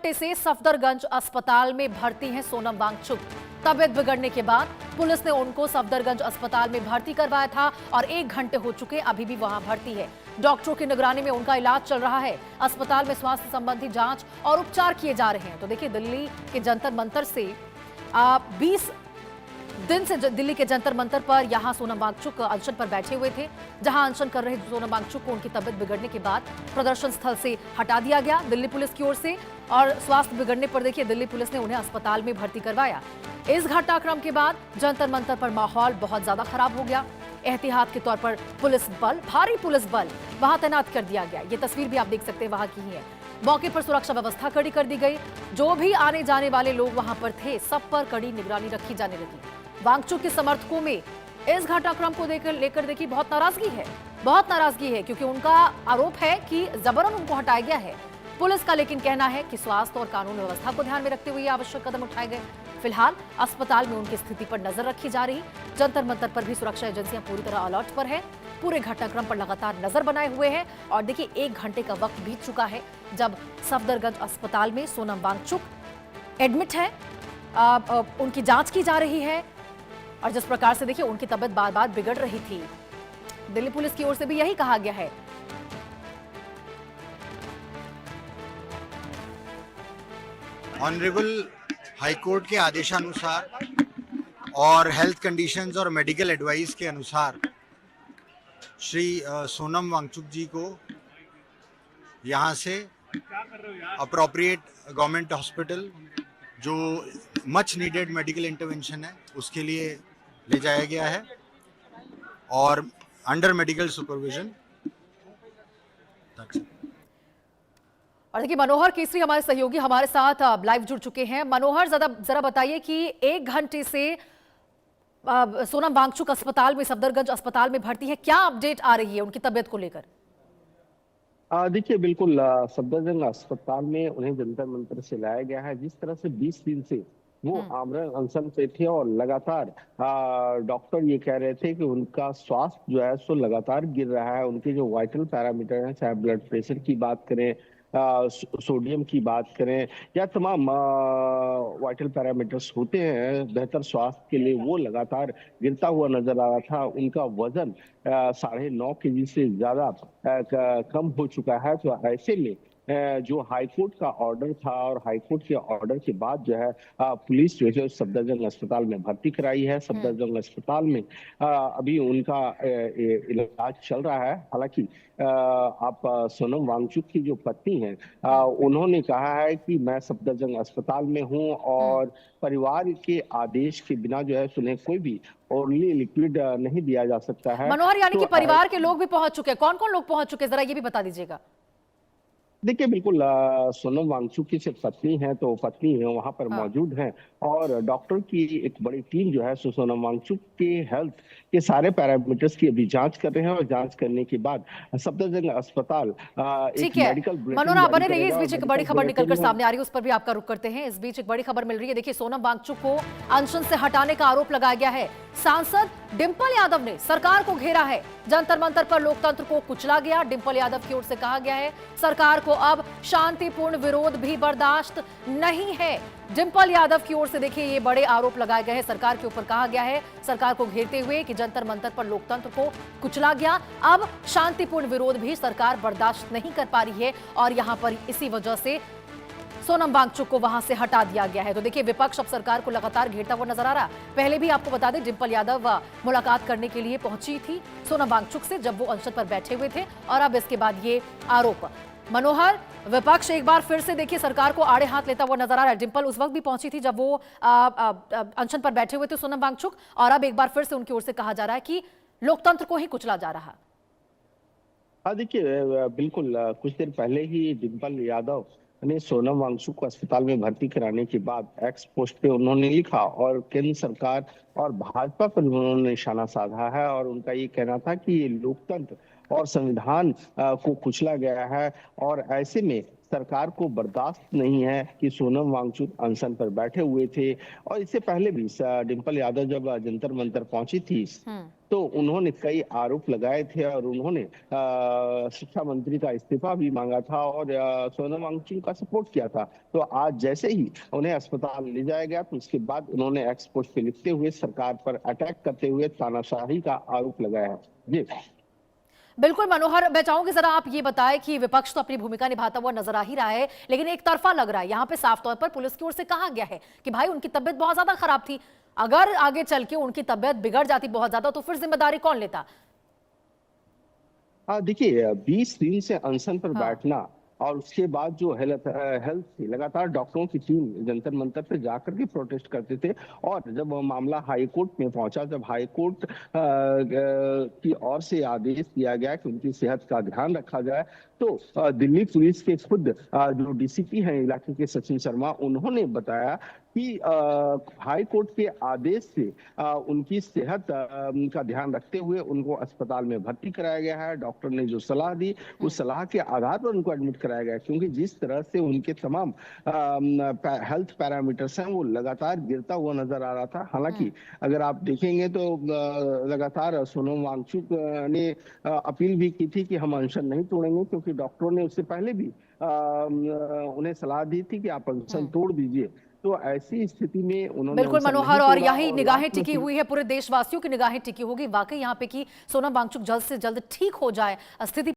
घंटे से सफदरगंज अस्पताल में भर्ती हैं सोनम वांगचुक। तबीयत बिगड़ने के बाद पुलिस ने उनको सफदरगंज अस्पताल में भर्ती करवाया था और 1 घंटे हो चुके, अभी भी वहां भर्ती है। डॉक्टरों की निगरानी में उनका इलाज चल रहा है। अस्पताल में स्वास्थ्य संबंधी जांच और उपचार किए जा रहे हैं। तो देखिए, दिल्ली के जंतर मंतर से 20 दिन से दिल्ली के जंतर मंतर पर यहां सोनम वांगचुक अनशन पर बैठे हुए थे। जहां अनशन कर रहे सोनम वांगचुक को उनकी तबीयत बिगड़ने के बाद प्रदर्शन स्थल से हटा दिया गया दिल्ली पुलिस की ओर से, और स्वास्थ्य बिगड़ने पर देखिए दिल्ली पुलिस ने उन्हें अस्पताल में भर्ती करवाया। इस घटनाक्रम के बाद जंतर मंतर पर माहौल बहुत ज्यादा खराब हो गया। एहतियात के तौर पर पुलिस बल, भारी पुलिस बल वहां तैनात कर दिया गया। ये तस्वीर भी आप देख सकते हैं वहां की ही है। मौके पर सुरक्षा व्यवस्था कड़ी कर दी गई। जो भी आने जाने वाले लोग वहां पर थे, सब पर कड़ी निगरानी रखी जाने लगी। वांगचुक के समर्थकों में इस घटनाक्रम को लेकर देखिए बहुत नाराजगी है, क्योंकि उनका आरोप है कि जबरन उनको हटाया गया है। पुलिस का लेकिन कहना है कि स्वास्थ्य और कानून व्यवस्था को ध्यान में रखते हुए आवश्यक कदम उठाए गए। फिलहाल अस्पताल में उनकी स्थिति पर नजर रखी जा रही। जंतर मंतर पर भी सुरक्षा एजेंसियां पूरी तरह अलर्ट पर है, पूरे घटनाक्रम पर लगातार नजर बनाए हुए हैं। और देखिए, 1 घंटे का वक्त बीत चुका है जब सफदरगंज अस्पताल में सोनम वांगचुक एडमिट है। उनकी जांच की जा रही है और जिस प्रकार से देखिए उनकी तबीयत बार बार बिगड़ रही थी, दिल्ली पुलिस की ओर से भी यही कहा गया है। ऑनरेबल हाईकोर्ट के आदेशानुसार और हेल्थ कंडीशंस और मेडिकल एडवाइस के अनुसार श्री सोनम वांगचुक जी को यहाँ से अप्रोप्रिएट गवर्नमेंट हॉस्पिटल, जो मच नीडेड मेडिकल इंटरवेंशन है, उसके लिए ले जाया गया है और अंडर मेडिकल सुपरविजन। और देखिए, मनोहर केसरी हमारे सहयोगी हमारे साथ लाइव जुड़ चुके हैं। मनोहर, जरा बताइए कि 1 घंटे से सोनम वांगचुक अस्पताल में, सफदरगंज अस्पताल में भर्ती है, क्या अपडेट आ रही है उनकी तबीयत को लेकर? देखिए, बिल्कुल सफदरजंग अस्पताल में उन्हें जंतर मंतर से लाया गया है। जिस तरह से 20 दिन से वो आमरण अनशन पे थे और लगातार डॉक्टर ये कह रहे थे कि उनका स्वास्थ्य जो है सो लगातार गिर रहा है। उनके जो वाइटल पैरामीटर हैं, चाहे ब्लड प्रेशर की बात करें, सोडियम की बात करें, या तमाम वाइटल पैरामीटर्स होते हैं बेहतर स्वास्थ्य के लिए, वो लगातार गिरता हुआ नजर आ रहा था। उनका वजन 9.5 केजी से ज्यादा कम हो चुका है। तो ऐसे में जो हाईकोर्ट का ऑर्डर था और हाईकोर्ट के ऑर्डर के बाद जो है पुलिस जो है सफदरजंग अस्पताल में भर्ती कराई है। सफदरजंग अस्पताल में अभी उनका इलाज चल रहा है। हालांकि आप सोनम वांगचुक की जो पत्नी हैं, उन्होंने कहा है कि मैं सफदरजंग अस्पताल में हूं और परिवार के आदेश के बिना जो है उन्हें कोई भी ओरली लिक्विड नहीं दिया जा सकता है। मनोहर, यानी कि परिवार के लोग भी पहुंच चुके हैं। कौन कौन लोग पहुंच चुके, जरा ये भी बता दीजिएगा। देखिए, बिल्कुल सोनम वांगचुक की सिर्फ पत्नी है, तो पत्नी है वहां पर मौजूद है और डॉक्टर की एक बड़ी टीम जो है सोनम वांगचुक के हेल्थ के सारे पैरामीटर्स की अभी जांच कर रहे हैं और जांच करने के बाद सफदरजंग अस्पताल एक मेडिकल मनोहर, आप बने रहिए। इस बीच एक बड़ी खबर निकलकर सामने आ रही है, उस पर भी आपका रुख करते हैं। इस बीच एक बड़ी खबर मिल रही है। देखिए, सोनम वांगचुक को अनशन से हटाने का आरोप लगाया गया है। सांसद डिंपल यादव ने सरकार को घेरा है। जंतर मंतर पर लोकतंत्र को कुचला गया। डिंपल यादव की ओर से कहा गया है सरकार को अब शांतिपूर्ण विरोध भी बर्दाश्त नहीं है। डिंपल यादव की ओर से देखिए ये बड़े आरोप लगाए गए हैं सरकार के ऊपर। कहा गया है सरकार को घेरते हुए कि जंतर मंतर पर लोकतंत्र को कुचला गया, अब शांतिपूर्ण विरोध भी सरकार बर्दाश्त नहीं कर पा रही है और यहां पर इसी वजह से सोनम वांगचुक को वहां से हटा दिया गया है। तो देखिए, विपक्ष अब सरकार को लगातार घेरता हुआ नजर आ रहा। पहले भी आपको बता दें, डिंपल यादव मुलाकात करने के लिए पहुंची थी सोनम वांगचुक से जब वो अनशन पर बैठे हुए थे, और अब इसके बाद ये आरोप। मनोहर, विपक्ष एक बार फिर से देखिए सरकार को आड़े हाथ लेता हुआ नजर आ रहा है। डिंपल उस वक्त भी पहुंची थी जब वो अनशन पर बैठे हुए थे सोनम वांगचुक, और अब एक बार फिर से उनकी ओर से कहा जा रहा है कि लोकतंत्र को ही कुचला जा रहा है। हाँ, देखिए, बिल्कुल कुछ देर पहले ही डिंपल यादव ने सोनम वांगचुक को अस्पताल में भर्ती कराने के बाद एक्स पोस्ट पे उन्होंने लिखा और केंद्र सरकार और भाजपा पर उन्होंने निशाना साधा है और उनका ये कहना था कि ये लोकतंत्र और संविधान को कुचला गया है और ऐसे में सरकार को बर्दाश्त नहीं है कि सोनम वांगचुक अनशन पर बैठे हुए थे। और इससे पहले भी डिंपल यादव जब जंतर मंतर पहुंची थी तो उन्होंने कई आरोप लगाए थे और उन्होंने शिक्षा मंत्री का इस्तीफा भी मांगा था और सोनम वांगचुक का सपोर्ट किया था। तो आज जैसे ही उन्हें अस्पताल ले जाया गया तो उसके बाद उन्होंने एक्स पोस्ट पे लिखते हुए सरकार पर अटैक करते हुए तानाशाही का आरोप लगाया है। जी बिल्कुल मनोहर, मैं चाहूंगी जरा आप ये बताएं कि विपक्ष तो अपनी भूमिका निभाता हुआ नजर आ ही रहा है, लेकिन एक तरफा लग रहा है। यहाँ पे साफ तौर पर पुलिस की ओर से कहा गया है कि भाई उनकी तबीयत बहुत ज्यादा खराब थी, अगर आगे चल के उनकी तबीयत बिगड़ जाती बहुत ज्यादा तो फिर जिम्मेदारी कौन लेता? हाँ, देखिए 20 दिन से अनशन पर हाँ। बैठना और उसके बाद जो हेल्थ हेल्थ से लगातार डॉक्टरों की टीम जंतर मंतर पे जाकर के प्रोटेस्ट करते थे और जब वो मामला हाई कोर्ट में पहुंचा, जब हाई कोर्ट की ओर से आदेश दिया गया कि उनकी सेहत का ध्यान रखा जाए, तो दिल्ली पुलिस के खुद जो डीसीपी हैं इलाके के सचिन शर्मा, उन्होंने बताया कि हाई कोर्ट के आदेश से उनकी सेहत का ध्यान रखते हुए उनको अस्पताल में भर्ती कराया गया है। डॉक्टर ने जो सलाह दी उस सलाह के आधार पर उनको एडमिट कराया गया, क्योंकि जिस तरह से उनके तमाम हेल्थ पैरामीटर्स हैं वो लगातार गिरता हुआ नजर आ रहा था। हालांकि अगर आप देखेंगे तो लगातार सोनम वांगचुक ने अपील भी की थी कि हम अनशन नहीं तोड़ेंगे, क्योंकि डॉक्टरों ने उससे पहले भी उन्हें सलाह दी थी कि आप अनशन तोड़ दीजिए। तो ऐसी स्थिति में उन्होंने बिल्कुल अनशन मनोहर, नहीं और तोड़ा यही और निगाहें लास्ट में टिकी हुई है, पूरे देशवासियों की निगाहें टिकी होगी वाकई यहाँ पे कि सोनम वांगचुक जल्द से जल्द ठीक हो जाए, स्थिति